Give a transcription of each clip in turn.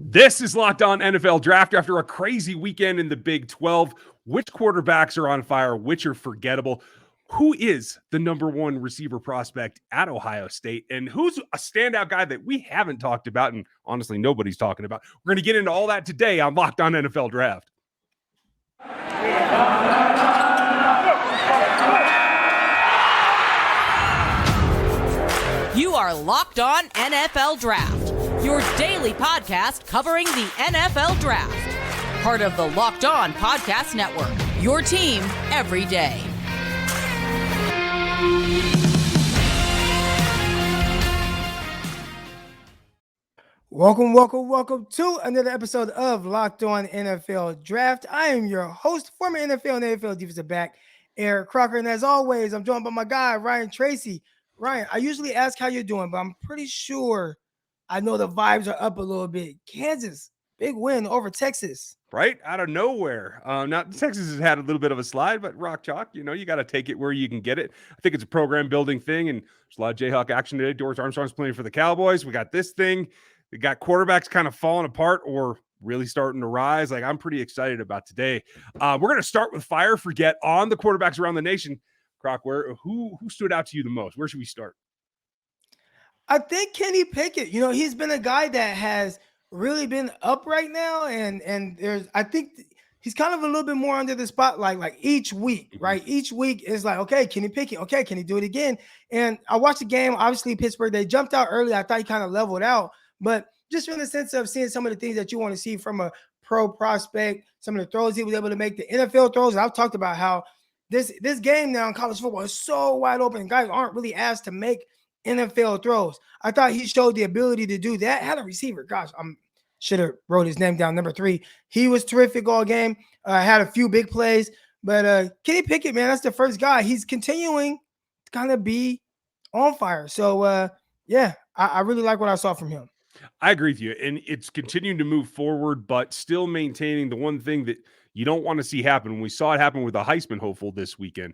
This is Locked On NFL Draft. After a crazy weekend in the Big 12, which quarterbacks are on fire, which are forgettable? Who is the number one receiver prospect at Ohio State? And who's a standout guy that we haven't talked about and honestly nobody's talking about? We're going to get into all that today on Locked On NFL Draft. You are Locked On NFL Draft, your daily podcast covering the NFL Draft. Part of the Locked On Podcast Network, your team every day. Welcome to another episode of Locked On NFL Draft. I am your host, former NFL and AFL defensive back, Eric Crocker. And as always, I'm joined by my guy, Ryan Tracy. Ryan, I usually ask how you're doing, but I'm pretty sure I know the vibes are up a little bit. Kansas, big win over Texas. Right out of nowhere. Now, Texas has had a little bit of a slide, but rock chalk, you got to take it where you can get it. I think it's a program building thing, and there's a lot of Jayhawk action today. Doris Armstrong's playing for the Cowboys. We got this thing. We got quarterbacks kind of falling apart or really starting to rise. I'm pretty excited about today. We're going to start with Fire Forget on the quarterbacks around the nation. Croc, who stood out to you the most? Where should we start? I think Kenny Pickett. He's been a guy that has really been up right now, and I think he's kind of a little bit more under the spotlight, like each week, right? Each week is like, okay, Kenny Pickett, okay, can he do it again? And I watched the game, obviously Pittsburgh, they jumped out early. I thought he kind of leveled out, but just in the sense of seeing some of the things that you want to see from a pro prospect, some of the throws he was able to make, the NFL throws. And I've talked about how this game now in college football is so wide open. Guys aren't really asked to make NFL throws. I thought he showed the ability to do that. Had a receiver. Gosh, should have wrote his name down. Number 3. He was terrific all game. Had a few big plays. But Kenny Pickett, man, that's the first guy. He's continuing to kind of be on fire. So, I really like what I saw from him. I agree with you. And it's continuing to move forward, but still maintaining the one thing that you don't want to see happen. We saw it happen with a Heisman hopeful this weekend.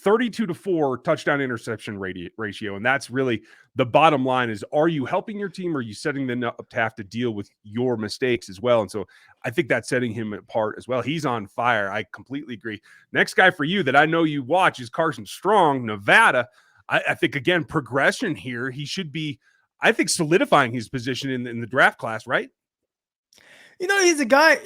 32-4 touchdown interception ratio. And that's really the bottom line is, are you helping your team or are you setting them up to have to deal with your mistakes as well? And so I think that's setting him apart as well. He's on fire. I completely agree. Next guy for you that I know you watch is Carson Strong, Nevada. I think, again, progression here. He should be, I think, solidifying his position in the draft class, right? He's a guy,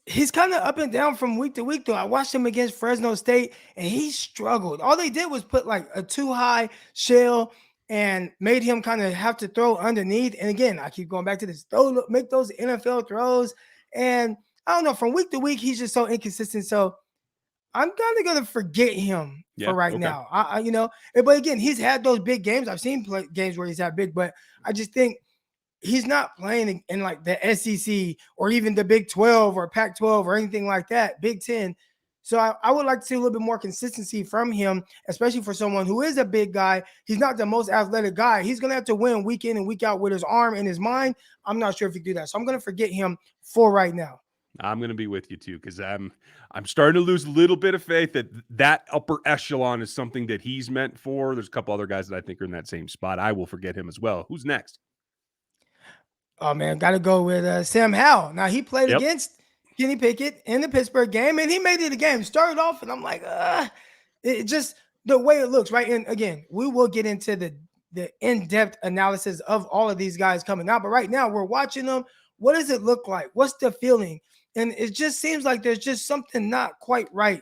he's kind of up and down from week to week, though. I watched him against Fresno State, and he struggled. All they did was put like a too high shell and made him kind of have to throw underneath. And again, I keep going back to this, make those NFL throws. And I don't know, from week to week, he's just so inconsistent. So I'm kind of going to forget him for right now. But again, he's had those big games. I've seen games where he's had big, but I just think he's not playing in like the SEC or even the Big 12 or Pac-12 or anything like that, Big 10. So I would like to see a little bit more consistency from him, especially for someone who is a big guy. He's not the most athletic guy. He's going to have to win week in and week out with his arm and his mind. I'm not sure if he can do that. So I'm going to forget him for right now. I'm going to be with you too, because I'm starting to lose a little bit of faith that upper echelon is something that he's meant for. There's a couple other guys that I think are in that same spot. I will forget him as well. Who's next? Oh, man, got to go with Sam Howell. Now, he played against Kenny Pickett in the Pittsburgh game, and he made it a game. Started off, and I'm like, it just the way it looks, right? And, again, we will get into the in-depth analysis of all of these guys coming out. But right now, we're watching them. What does it look like? What's the feeling? And it just seems like there's just something not quite right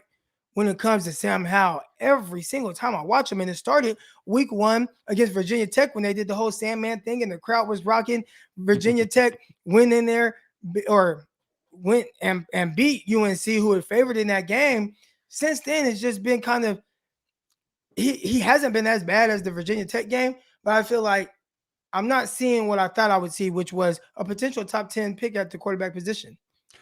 when it comes to Sam Howell. Every single time I watch him, and it started week 1 against Virginia Tech when they did the whole Sandman thing and the crowd was rocking. Virginia Tech went in there or went and beat UNC, who was favored in that game. Since then, it's just been kind of he hasn't been as bad as the Virginia Tech game, but I feel like I'm not seeing what I thought I would see, which was a potential top 10 pick at the quarterback position.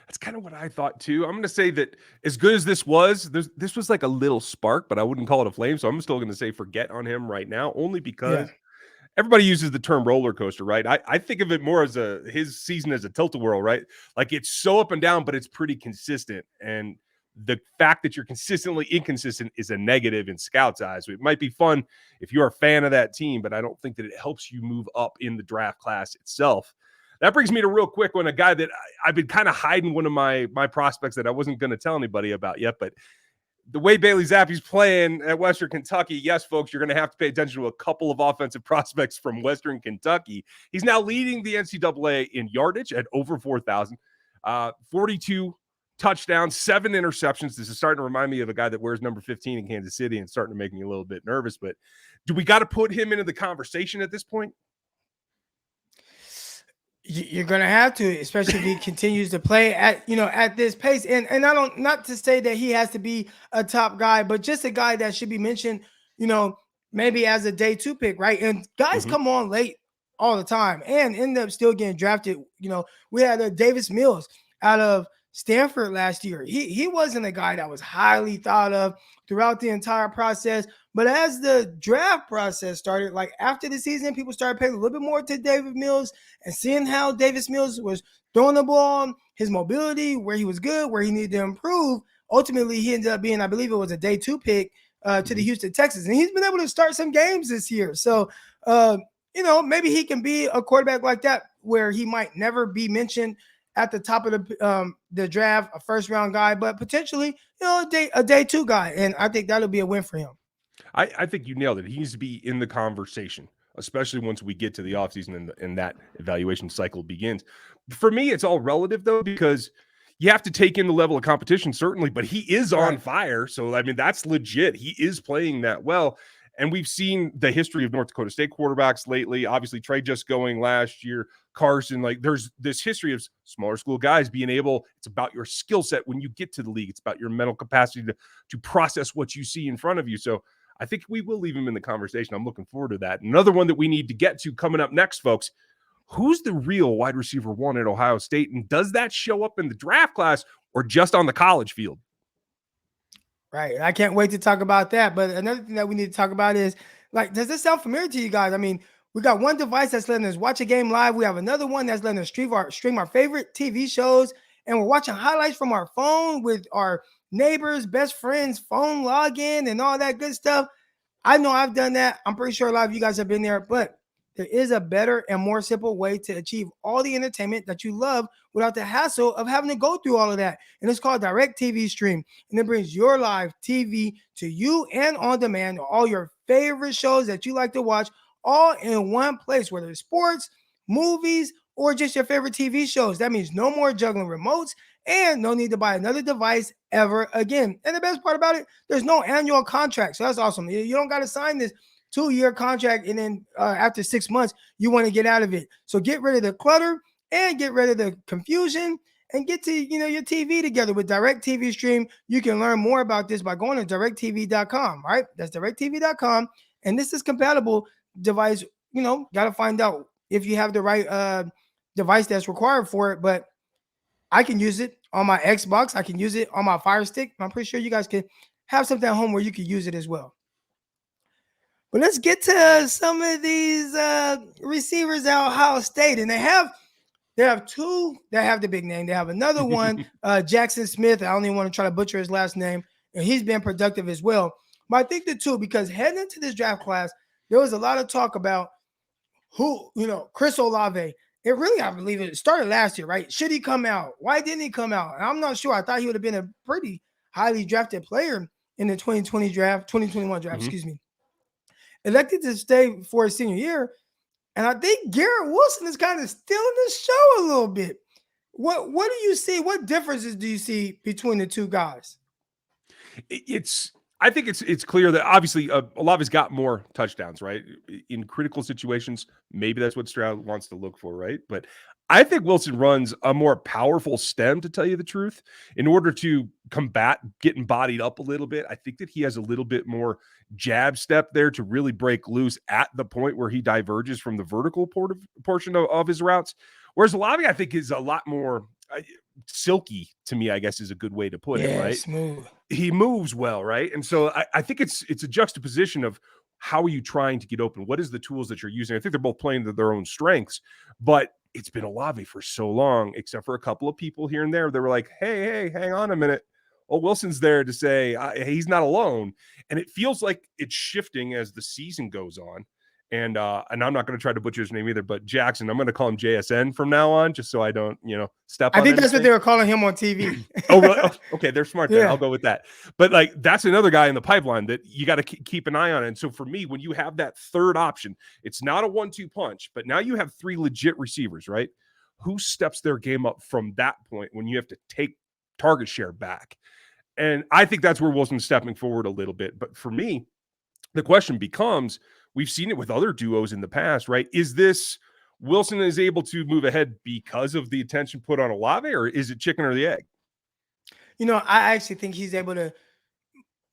That's kind of what I thought too. I'm going to say that as good as this was like a little spark, but I wouldn't call it a flame. So I'm still going to say forget on him right now, only because everybody uses the term roller coaster, right? I think of it more as his season as a tilt-a-whirl, right? Like it's so up and down, but it's pretty consistent. And the fact that you're consistently inconsistent is a negative in scouts' eyes. It might be fun if you're a fan of that team, but I don't think that it helps you move up in the draft class itself. That brings me to real quick one, a guy that I've been kind of hiding one of my prospects that I wasn't going to tell anybody about yet, but the way Bailey Zappe's playing at Western Kentucky, yes, folks, you're going to have to pay attention to a couple of offensive prospects from Western Kentucky. He's now leading the NCAA in yardage at over 4,000, 42 touchdowns, 7 interceptions. This is starting to remind me of a guy that wears number 15 in Kansas City and starting to make me a little bit nervous. But do we got to put him into the conversation at this point? You're gonna have to, especially if he continues to play at this pace. And I don't, not to say that he has to be a top guy, but just a guy that should be mentioned, maybe as a day 2 pick, right? And guys come on late all the time and end up still getting drafted. We had Davis Mills out of Stanford last year. He wasn't a guy that was highly thought of throughout the entire process. But as the draft process started, like after the season, people started paying a little bit more to Davis Mills and seeing how Davis Mills was throwing the ball, his mobility, where he was good, where he needed to improve. Ultimately, he ended up being, I believe it was a day 2 pick to the Houston Texans. And he's been able to start some games this year. So, maybe he can be a quarterback like that where he might never be mentioned at the top of the draft, a first-round guy, but potentially, a day 2 guy. And I think that'll be a win for him. I think you nailed it. He needs to be in the conversation, especially once we get to the offseason and that evaluation cycle begins. For me, it's all relative, though, because you have to take in the level of competition, certainly, but he is on fire. So, I mean, that's legit. He is playing that well. And we've seen the history of North Dakota State quarterbacks lately. Obviously, Trey just going last year, Carson, like there's this history of smaller school guys being able, it's about your skill set when you get to the league. It's about your mental capacity to process what you see in front of you. So I think we will leave him in the conversation. I'm looking forward to that. Another one that we need to get to coming up next, folks. Who's the real wide receiver 1 at Ohio State? And does that show up in the draft class or just on the college field? Right. I can't wait to talk about that. But another thing that we need to talk about is, does this sound familiar to you guys? I mean, we got one device that's letting us watch a game live. We have another one that's letting us stream our favorite TV shows. And we're watching highlights from our phone with our neighbors, best friends, phone login, and all that good stuff. I know I've done that. I'm pretty sure a lot of you guys have been there, but there is a better and more simple way to achieve all the entertainment that you love without the hassle of having to go through all of that. And it's called DirectTV Stream. And it brings your live TV to you and on demand, all your favorite shows that you like to watch, all in one place, whether it's sports, movies, or just your favorite TV shows. That means no more juggling remotes and no need to buy another device ever again. And the best part about it, there's no annual contract. So that's awesome. You don't got to sign this 2-year contract and then after 6 months, you want to get out of it. So get rid of the clutter and get rid of the confusion and get to, your TV together with DirectTV Stream. You can learn more about this by going to directtv.com, right? That's directtv.com. And this is compatible device. Got to find out if you have the right device that's required for it. But I can use it on my Xbox. I can use it on my Fire Stick. I'm pretty sure you guys can have something at home where you can use it as well. But let's get to some of these receivers at Ohio State. And they have 2 that have the big name. They have another one, Jackson Smith. I don't even want to try to butcher his last name. And he's been productive as well. But I think the 2, because heading into this draft class, there was a lot of talk about who, Chris Olave. It really, I believe it started last year, right? Should he come out? Why didn't he come out? And I'm not sure. I thought he would have been a pretty highly drafted player in the 2021 draft, excuse me. Elected to stay for his senior year. And I think Garrett Wilson is kind of stealing the show a little bit. What do you see? What differences do you see between the 2 guys? I think it's clear that obviously Olave's got more touchdowns, right? In critical situations, maybe that's what Stroud wants to look for, right? But I think Wilson runs a more powerful stem, to tell you the truth, in order to combat getting bodied up a little bit. I think that he has a little bit more jab step there to really break loose at the point where he diverges from the vertical portion of his routes. Whereas Olave, I think, is a lot more silky to me, I guess is a good way to put it, right? Smooth. He moves well, right? And so I think it's a juxtaposition of how are you trying to get open? What is the tools that you're using? I think they're both playing to their own strengths, but it's been Olave for so long, except for a couple of people here and there. They were like, hey, hang on a minute. Oh, Wilson's there to say he's not alone. And it feels like it's shifting as the season goes on. And I'm not going to try to butcher his name either, but Jackson. I'm going to call him JSN from now on, just so I don't, step on I think anything. that's what they were calling him on TV. Oh, really? Oh, okay, they're smart then. Yeah. I'll go with that. But like, that's another guy in the pipeline that you got to keep an eye on. And so for me, when you have that third option, it's not a 1-2 punch, but now you have 3 legit receivers, right? Who steps their game up from that point when you have to take target share back? And I think that's where Wilson's stepping forward a little bit. But for me, the question becomes, we've seen it with other duos in the past, right? Is this Wilson is able to move ahead because of the attention put on Olave, or is it chicken or the egg? I actually think he's able to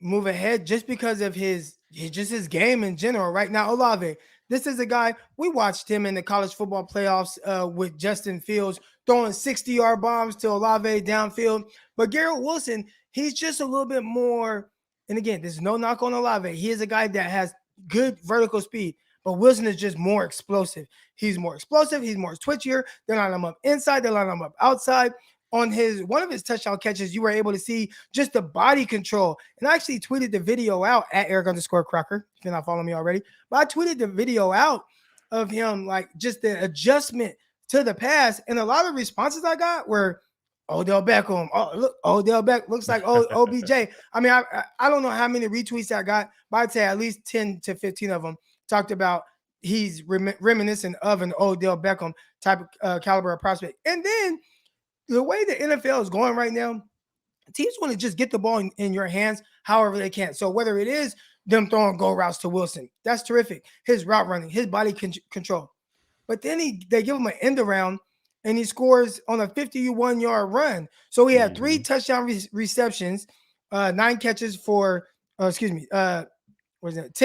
move ahead just because of his game in general. Right now, Olave, this is a guy, we watched him in the college football playoffs with Justin Fields throwing 60-yard bombs to Olave downfield. But Garrett Wilson, he's just a little bit more, and again, there's no knock on Olave. He is a guy that has good vertical speed, but Wilson is just more explosive. He's more explosive. He's more twitchier. They line him up inside. They line him up outside. On one of his touchdown catches, you were able to see just the body control. And I actually tweeted the video out at Eric_Crocker, if you're not following me already. But I tweeted the video out of him, like just the adjustment to the pass. And a lot of responses I got were, Odell Beckham. Oh, look, Odell Beckham looks like OBJ. I mean, I don't know how many retweets I got, but I'd say at least 10 to 15 of them talked about he's reminiscent of an Odell Beckham type of caliber of prospect. And then the way the NFL is going right now, teams want to just get the ball in your hands however they can. So whether it is them throwing go routes to Wilson, that's terrific. His route running, his body control. But then they give him an end around, and he scores on a 51-yard run. So he had 3 touchdown receptions, 9 catches for, 10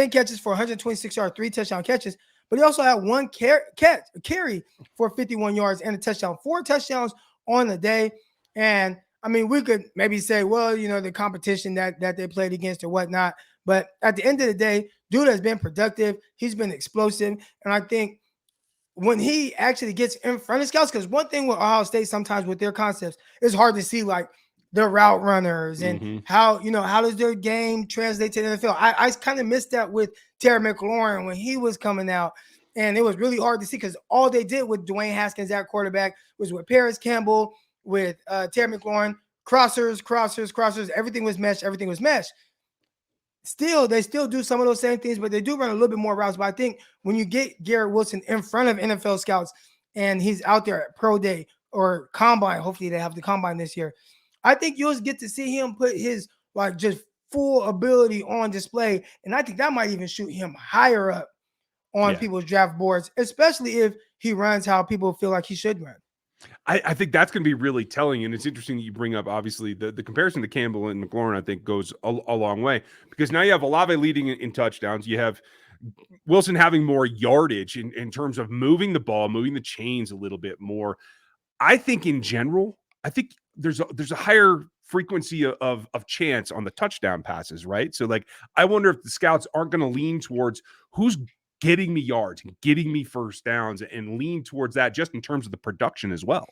catches for 126 yards, 3 touchdown catches. But he also had 1 carry for 51 yards and a touchdown, 4 touchdowns on the day. And I mean, we could maybe say, well, the competition that they played against or whatnot. But at the end of the day, dude has been productive. He's been explosive. And I think when he actually gets in front of scouts, because one thing with Ohio State sometimes with their concepts, it's hard to see like their route runners and how does their game translate to the NFL. I kind of missed that with Terry McLaurin when he was coming out. And it was really hard to see because all they did with Dwayne Haskins at quarterback was with Paris Campbell, with Terry McLaurin, crossers. Everything was mesh. Still, they still do some of those same things, but they do run a little bit more routes. But I think when you get Garrett Wilson in front of NFL scouts and he's out there at Pro Day or Combine, hopefully they have the Combine this year, I think you'll get to see him put his like just full ability on display. And I think that might even shoot him higher up on people's draft boards, especially if he runs how people feel like he should run. I think that's going to be really telling. And it's interesting that you bring up, obviously, the comparison to Campbell and McLaurin, I think, goes a long way. Because now you have Olave leading in touchdowns. You have Wilson having more yardage in terms of moving the ball, moving the chains a little bit more. I think in general, there's a higher frequency of chance on the touchdown passes, right? So, like, I wonder if the scouts aren't going to lean towards who's getting me yards and getting me first downs and lean towards that just in terms of the production as well.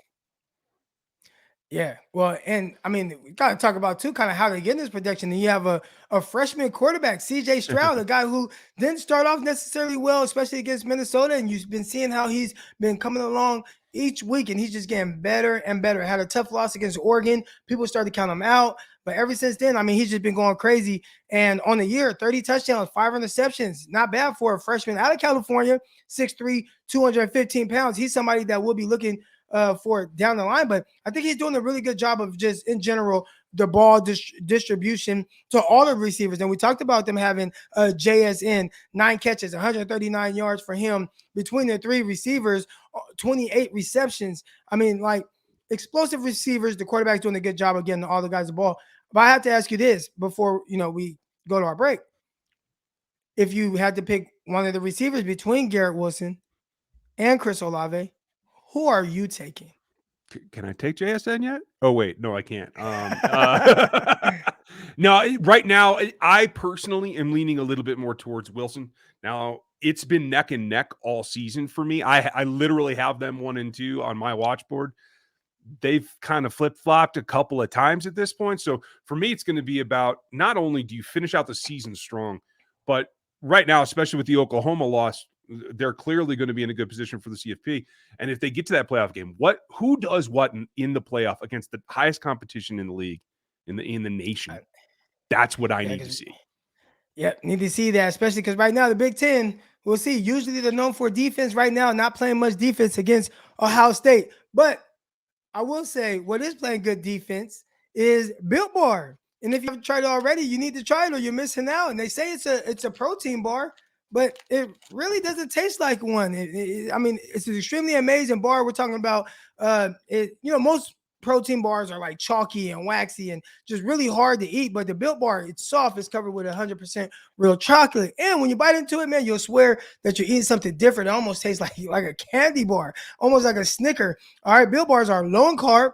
Yeah, well, and I mean, we got to talk about too kind of how they get in this production. And you have a freshman quarterback, CJ Stroud, a guy who didn't start off necessarily well, especially against Minnesota. And you've been seeing how he's been coming along each week, and he's just getting better and better. Had a tough loss against Oregon. People started to count him out. But ever since then, I mean, he's just been going crazy. And on the year, 30 touchdowns, 5 interceptions. Not bad for a freshman out of California, 6'3", 215 pounds. He's somebody that will be looking for down the line. But I think he's doing a really good job of just, in general, the ball distribution to all the receivers. And we talked about them having JSN, 9 catches, 139 yards for him. Between the 3 receivers, 28 receptions. I mean, like, explosive receivers, the quarterback's doing a good job of getting all the guys the ball. But I have to ask you this before, we go to our break. If you had to pick one of the receivers between Garrett Wilson and Chris Olave, who are you taking? Can I take JSN yet? Oh, wait. No, I can't. No, right now, I personally am leaning a little bit more towards Wilson. Now, it's been neck and neck all season for me. I literally have them 1 and 2 on my watch board. They've kind of flip-flopped a couple of times at this point. So for me, it's going to be about not only do you finish out the season strong, but right now, especially with the Oklahoma loss, They're clearly going to be in a good position for the CFP. And if they get to that playoff game, who does what in the playoff against the highest competition in the league, in the nation? That's what I need to see. Yeah, need to see that, especially because right now the Big Ten, we'll see. Usually they're known for defense. Right now, not playing much defense against Ohio State. But I will say what is playing good defense is Built Bar. And if you haven't tried it already, you need to try it or you're missing out. And they say it's a protein bar, but it really doesn't taste like one. I mean, it's an extremely amazing bar. We're talking about most protein bars are like chalky and waxy and just really hard to eat, but the Built Bar, it's soft, it's covered with 100% real chocolate, and when you bite into it, man, you'll swear that you're eating something different. It almost tastes like a candy bar, almost like a Snicker. All right, Built Bars are low in carb,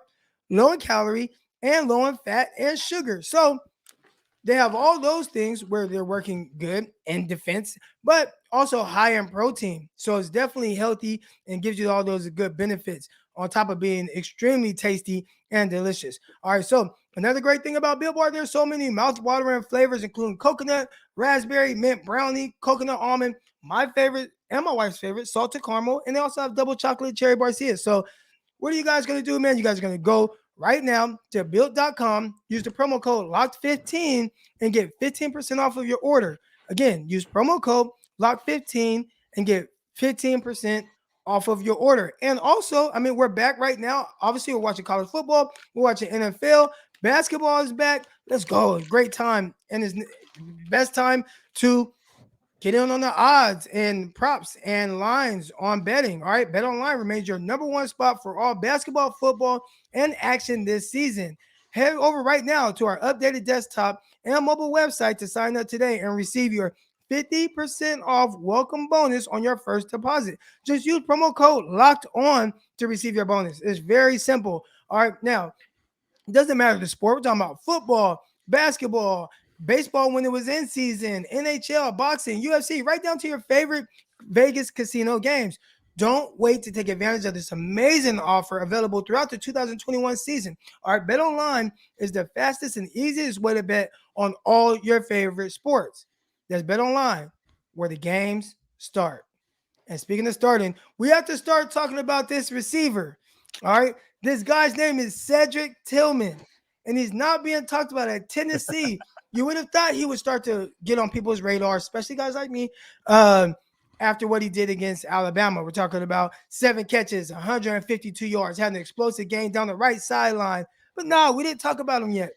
low in calorie, and low in fat and sugar. So they have all those things where they're working good in defense, but also high in protein. So it's definitely healthy and gives you all those good benefits on top of being extremely tasty and delicious. All right, so another great thing about Built Bar, there's so many mouth-watering flavors, including coconut, raspberry, mint brownie, coconut almond, my favorite and my wife's favorite, salted caramel, and they also have double chocolate cherry barcia. So what are you guys going to do, man? You guys are going to go right now to built.com, use the promo code LOCKED15 and get 15% off of your order. Again, use promo code LOCKED15 and get 15% off of your order. And also, I mean, we're back right now. Obviously, we're watching college football. We're watching NFL. Basketball is back. Let's go. Great time. And it's best time to get in on the odds and props and lines on betting. All right, BetOnline remains your number one spot for all basketball, football, and action this season. Head over right now to our updated desktop and mobile website to sign up today and receive your 50% off welcome bonus on your first deposit. Just use promo code LOCKED ON to receive your bonus. It's very simple. All right, now, it doesn't matter the sport. We're talking about football, basketball, baseball when it was in season, NHL, boxing, UFC, right down to your favorite Vegas casino games. Don't wait to take advantage of this amazing offer available throughout the 2021 season. All right, BetOnline is the fastest and easiest way to bet on all your favorite sports. That's BetOnline, where the games start. And speaking of starting, we have to start talking about this receiver. All right, this guy's name is Cedric Tillman, and he's not being talked about at Tennessee. You would have thought he would start to get on people's radar, especially guys like me, after what he did against Alabama. We're talking about 7 catches, 152 yards, had an explosive game down the right sideline. But no, we didn't talk about him yet.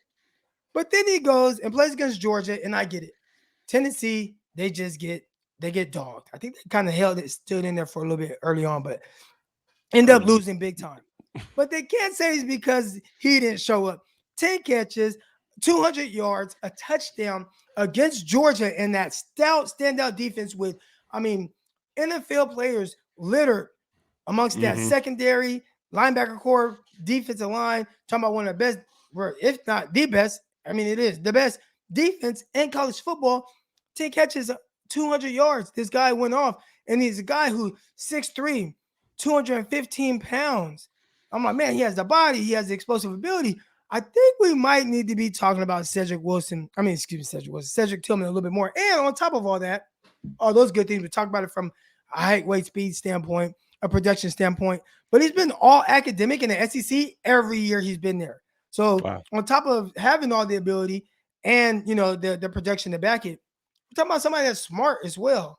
But then he goes and plays against Georgia, and I get it. Tennessee, they get dogged. I think they kind of stood in there for a little bit early on, but end up losing big time. But they can't say it's because he didn't show up. 10 catches, 200 yards, a touchdown against Georgia, and that stout standout defense with, I mean, NFL players littered amongst that secondary, linebacker core, defensive line. Talking about one of the best, if not the best, I mean, it is the best defense in college football. 10 catches, 200 yards. This guy went off, and he's a guy who 6'3", 215 pounds. I'm like, man, he has the body. He has the explosive ability. I think we might need to be talking about Cedric Tillman a little bit more. And on top of all that, all those good things, we talk about it from a height, weight, speed standpoint, a production standpoint. But he's been all academic in the SEC every year he's been there. So on top of having all the ability and, the production to back it, we're talking about somebody that's smart as well.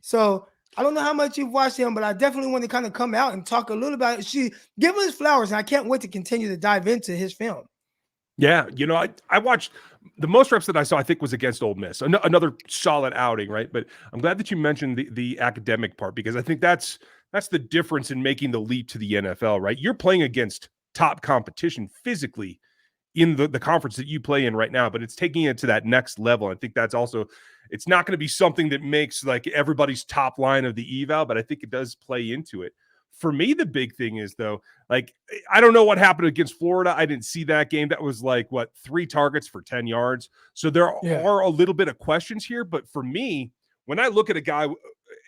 So I don't know how much you've watched him, but I definitely want to kind of come out and talk a little about it. Give him his flowers, and I can't wait to continue to dive into his film. Yeah, I watched the most reps that I saw, I think, was against Ole Miss. Another solid outing, right? But I'm glad that you mentioned the academic part, because I think that's the difference in making the leap to the NFL, right? You're playing against top competition physically in the conference that you play in right now, but it's taking it to that next level. I think that's also, it's not going to be something that makes like everybody's top line of the eval, but I think it does play into it. For me, the big thing is, though, like, I don't know what happened against Florida. I didn't see that game. That was like, 3 targets for 10 yards. So there are a little bit of questions here. But for me, when I look at a guy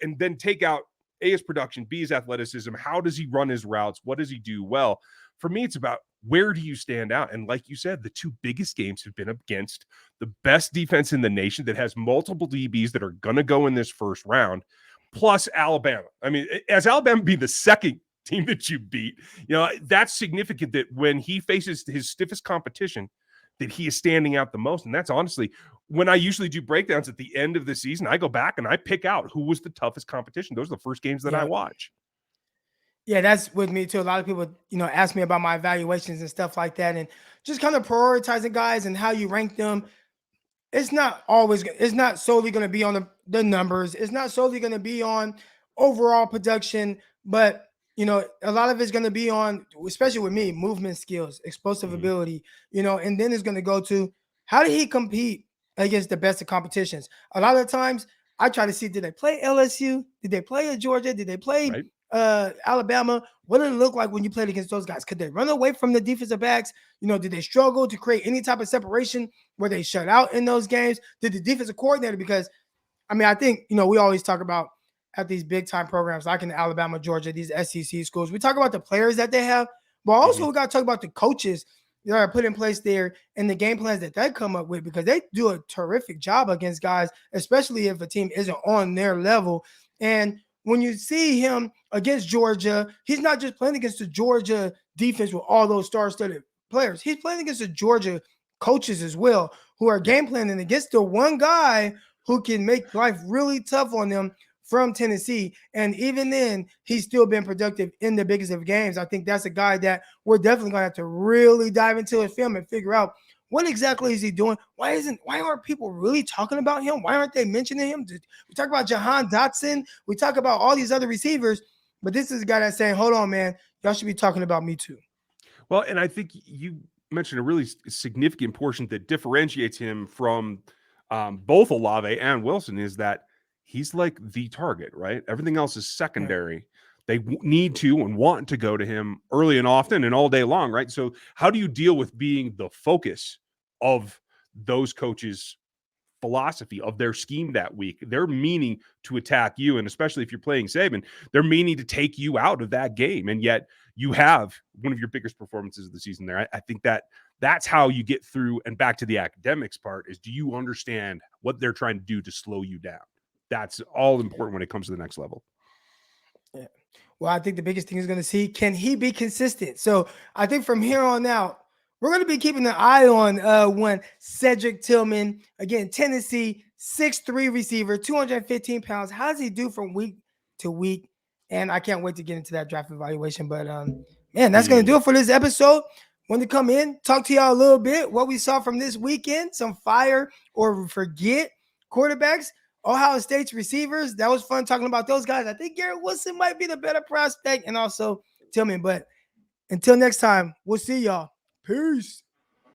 and then take out A, his production, B, his athleticism, how does he run his routes? What does he do well? For me, it's about, where do you stand out? And like you said, the 2 biggest games have been against the best defense in the nation that has multiple DBs that are going to go in this first round. plus Alabama. I mean, as Alabama be the second team that you beat, that's significant that when he faces his stiffest competition, that he is standing out the most. And that's honestly, when I usually do breakdowns at the end of the season, I go back and I pick out who was the toughest competition. Those are the first games that I watch. Yeah, that's with me too. A lot of people, ask me about my evaluations and stuff like that, and just kind of prioritizing guys and how you rank them. It's not solely going to be on the numbers. It's not solely going to be on overall production, but a lot of it's going to be on, especially with me, movement skills, explosive ability, and then it's going to go to how did he compete against the best of competitions. A lot of times I try to see, did they play LSU? Did they play at Georgia? Did they play Alabama? What did it look like when you played against those guys? Could they run away from the defensive backs? Did they struggle to create any type of separation? Were they shut out in those games? Did the defensive coordinator, because I think, we always talk about at these big time programs like in Alabama, Georgia, these SEC schools, we talk about the players that they have, but also we got to talk about the coaches that are put in place there and the game plans that they come up with, because they do a terrific job against guys, especially if a team isn't on their level. And when you see him against Georgia, he's not just playing against the Georgia defense with all those star-studded players. He's playing against the Georgia coaches as well, who are game planning against the one guy who can make life really tough on them from Tennessee. And even then, he's still been productive in the biggest of games. I think that's a guy that we're definitely going to have to really dive into his film and figure out what exactly is he doing? Why aren't people really talking about him? Why aren't they mentioning him? We talk about Jahan Dotson. We talk about all these other receivers, but this is a guy that's saying, hold on, man, y'all should be talking about me too. Well, and I think you mentioned a really significant portion that differentiates him from both Olave and Wilson is that he's like the target, right? Everything else is secondary. Right. They need to and want to go to him early and often and all day long, right? So how do you deal with being the focus of those coaches' philosophy, of their scheme that week? They're meaning to attack you, and especially if you're playing Saban, they're meaning to take you out of that game, and yet you have one of your biggest performances of the season there. I think that's how you get through. And back to the academics part is, do you understand what they're trying to do to slow you down? That's all important when it comes to the next level. Yeah. Well, I think the biggest thing is going to see, can he be consistent? So I think from here on out, we're going to be keeping an eye on one Cedric Tillman. Again, Tennessee, 6'3" receiver, 215 pounds. How does he do from week to week? And I can't wait to get into that draft evaluation. But, man, that's going to do it for this episode. Wanted to come in, talk to y'all a little bit, what we saw from this weekend, some fire or forget quarterbacks. Ohio State's receivers, that was fun talking about those guys. I think Garrett Wilson might be the better prospect, and also Tillman. But until next time, we'll see y'all. Peace.